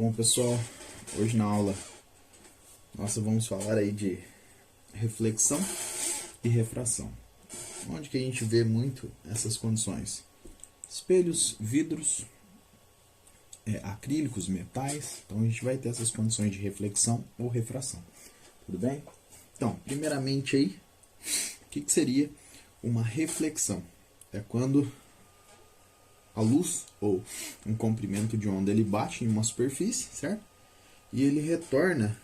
Bom, pessoal, hoje na aula nós vamos falar aí de reflexão e refração. Onde que a gente vê muito essas condições? Espelhos, vidros, acrílicos, metais. Então a gente vai ter essas condições de reflexão ou refração. Tudo bem? Então, primeiramente aí, o que seria uma reflexão? É quando a luz ou um comprimento de onda ele bate em uma superfície, certo? E ele retorna,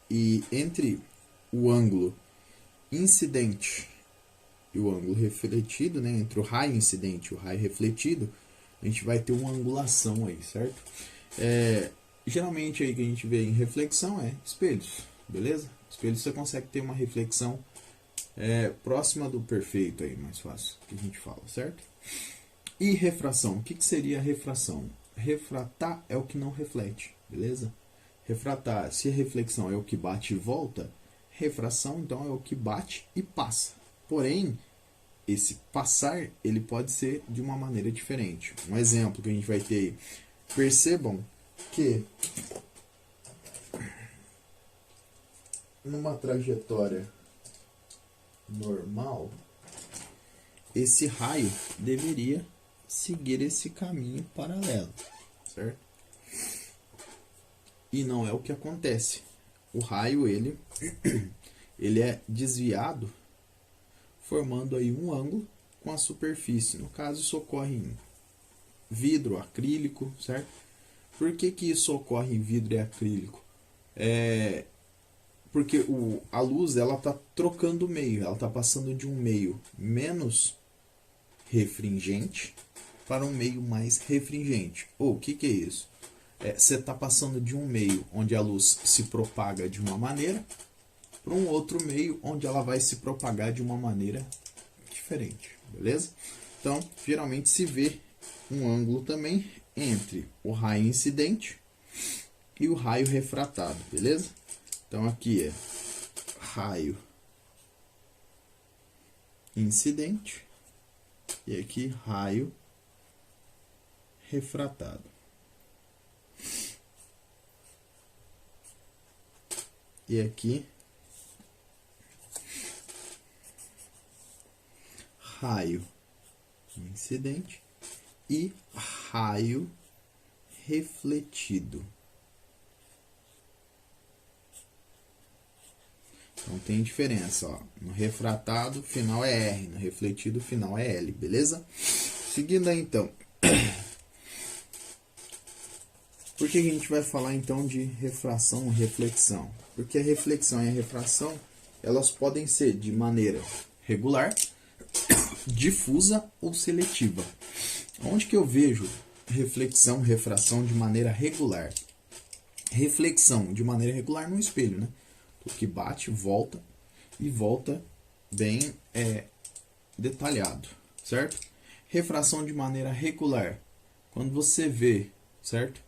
e entre o ângulo incidente e o ângulo refletido, né, entre o raio incidente e o raio refletido, a gente vai ter uma angulação aí, certo? Geralmente aí que a gente vê em reflexão é espelhos, beleza? Espelhos você consegue ter uma reflexão próxima do perfeito aí, mais fácil que a gente fala, certo? E refração, o que seria refração? Refratar é o que não reflete, beleza? Refratar, se a reflexão é o que bate e volta, refração então é o que bate e passa. Porém, esse passar, ele pode ser de uma maneira diferente. Um exemplo que a gente vai ter aí, percebam que numa trajetória normal, esse raio deveria seguir esse caminho paralelo, certo? E não é o que acontece. O raio ele é desviado, formando aí um ângulo com a superfície. No caso, isso ocorre em vidro, acrílico, certo? Por que isso ocorre em vidro e acrílico? Porque a luz ela está trocando o meio, ela está passando de um meio menos refringente para um meio mais refringente. Ou o que é isso? Você está passando de um meio onde a luz se propaga de uma maneira para um outro meio onde ela vai se propagar de uma maneira diferente, beleza? Então, geralmente se vê um ângulo também entre o raio incidente e o raio refratado, beleza? Então, aqui é raio incidente e aqui raio refratado. E aqui raio incidente e raio refletido. Então tem diferença, ó. No refratado o final é R, no refletido o final é L, beleza? Seguindo aí então. Por que a gente vai falar então de refração e reflexão? Porque a reflexão e a refração, elas podem ser de maneira regular, difusa ou seletiva. Onde que eu vejo reflexão, refração de maneira regular? Reflexão de maneira regular no espelho, né? O que bate, volta e volta bem detalhado, certo? Refração de maneira regular, quando você vê, certo?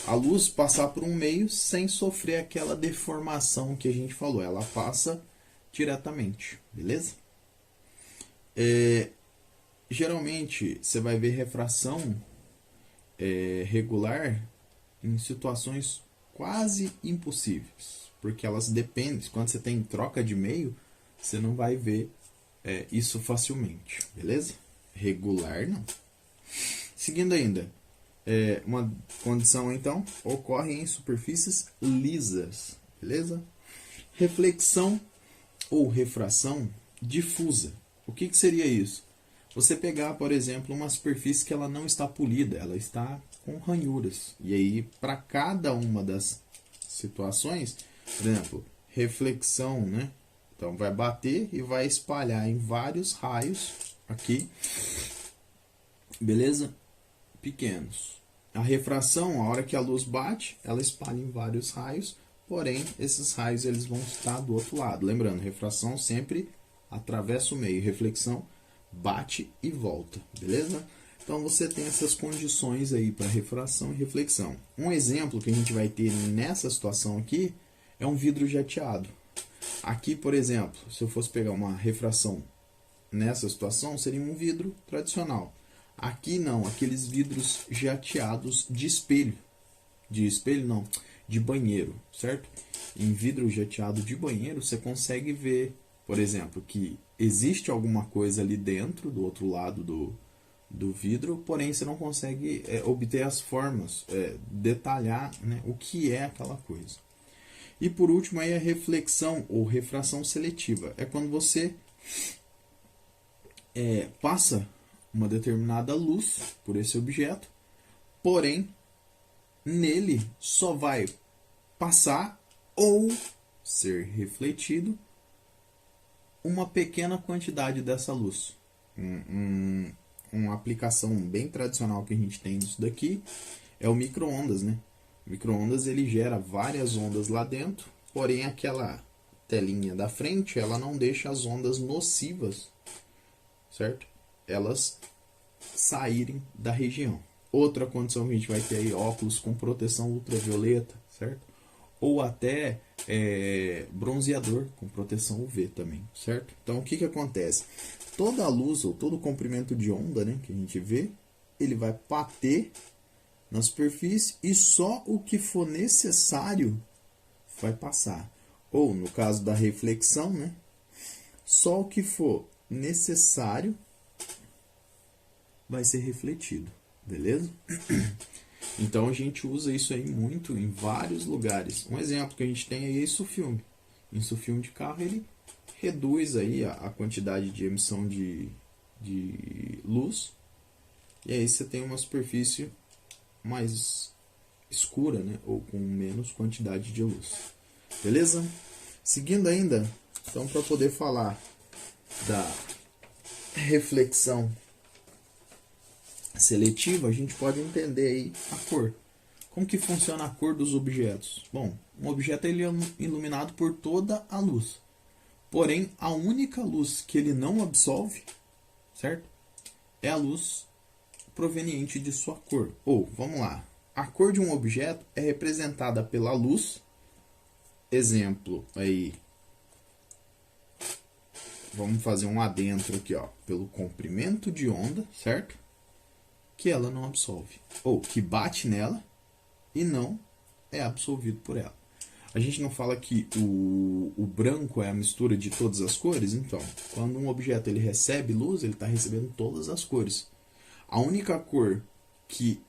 A luz passar por um meio sem sofrer aquela deformação que a gente falou, ela passa diretamente, beleza? Geralmente você vai ver refração regular em situações quase impossíveis, porque elas dependem, quando você tem troca de meio, você não vai ver isso facilmente, beleza? Regular não. Seguindo ainda, uma condição então ocorre em superfícies lisas, beleza? Reflexão ou refração difusa. O que seria isso? Você pegar, por exemplo, uma superfície que ela não está polida, ela está com ranhuras. E aí, para cada uma das situações, por exemplo, reflexão, né? Então, vai bater e vai espalhar em vários raios aqui, beleza? Pequenos. A refração, a hora que a luz bate, ela espalha em vários raios, porém, esses raios eles vão estar do outro lado. Lembrando, refração sempre atravessa o meio, reflexão bate e volta, beleza? Então você tem essas condições aí para refração e reflexão. Um exemplo que a gente vai ter nessa situação aqui é um vidro jateado. Aqui, por exemplo, se eu fosse pegar uma refração nessa situação, seria um vidro tradicional. Aqui não, aqueles vidros jateados de espelho, de espelho não, de banheiro, certo? Em vidro jateado de banheiro, você consegue ver, por exemplo, que existe alguma coisa ali dentro, do outro lado do vidro, porém você não consegue obter as formas, detalhar, né, o que é aquela coisa. E por último aí a reflexão ou refração seletiva. É quando você passa uma determinada luz por esse objeto, porém nele só vai passar ou ser refletido uma pequena quantidade dessa luz. Uma aplicação bem tradicional que a gente tem disso daqui é o micro-ondas, né? O micro-ondas ele gera várias ondas lá dentro, porém aquela telinha da frente ela não deixa as ondas nocivas, certo? Elas saírem da região. Outra condição que a gente vai ter aí, óculos com proteção ultravioleta, certo? Ou até bronzeador com proteção UV também, certo? Então o que acontece? Toda a luz ou todo o comprimento de onda, né, que a gente vê, ele vai bater na superfície e só o que for necessário vai passar. Ou no caso da reflexão, né, só o que for necessário vai ser refletido, beleza? Então a gente usa isso aí muito em vários lugares. Um exemplo que a gente tem aí é insufilme. Insufilme de carro ele reduz aí a quantidade de emissão de luz. E aí você tem uma superfície mais escura, né? Ou com menos quantidade de luz. Beleza? Seguindo ainda, então para poder falar da reflexão seletiva, a gente pode entender aí a cor. Como que funciona a cor dos objetos? Bom, um objeto ele é iluminado por toda a luz. Porém, a única luz que ele não absorve, certo? É a luz proveniente de sua cor. Ou, vamos lá, a cor de um objeto é representada pela luz. Exemplo aí, vamos fazer um adentro aqui, ó, pelo comprimento de onda, certo? Que ela não absorve, ou que bate nela e não é absorvido por ela. A gente não fala que o branco é a mistura de todas as cores? Então, quando um objeto ele recebe luz, ele está recebendo todas as cores. A única cor que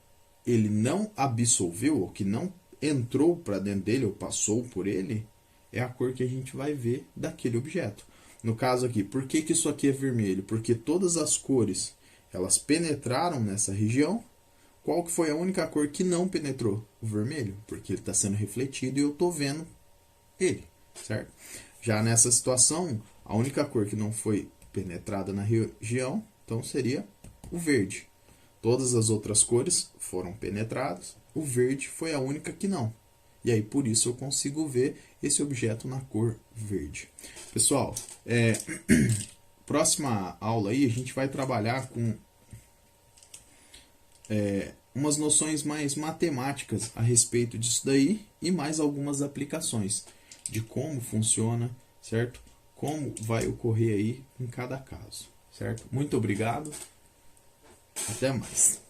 ele não absorveu, ou que não entrou para dentro dele, ou passou por ele, é a cor que a gente vai ver daquele objeto. No caso aqui, por que isso aqui é vermelho? Porque todas as cores elas penetraram nessa região. Qual que foi a única cor que não penetrou? O vermelho, porque ele está sendo refletido e eu estou vendo ele, certo? Já nessa situação, a única cor que não foi penetrada na região, então seria o verde. Todas as outras cores foram penetradas, o verde foi a única que não. E aí por isso eu consigo ver esse objeto na cor verde. Pessoal, próxima aula aí a gente vai trabalhar com umas noções mais matemáticas a respeito disso daí e mais algumas aplicações de como funciona, certo? Como vai ocorrer aí em cada caso, certo? Muito obrigado, até mais.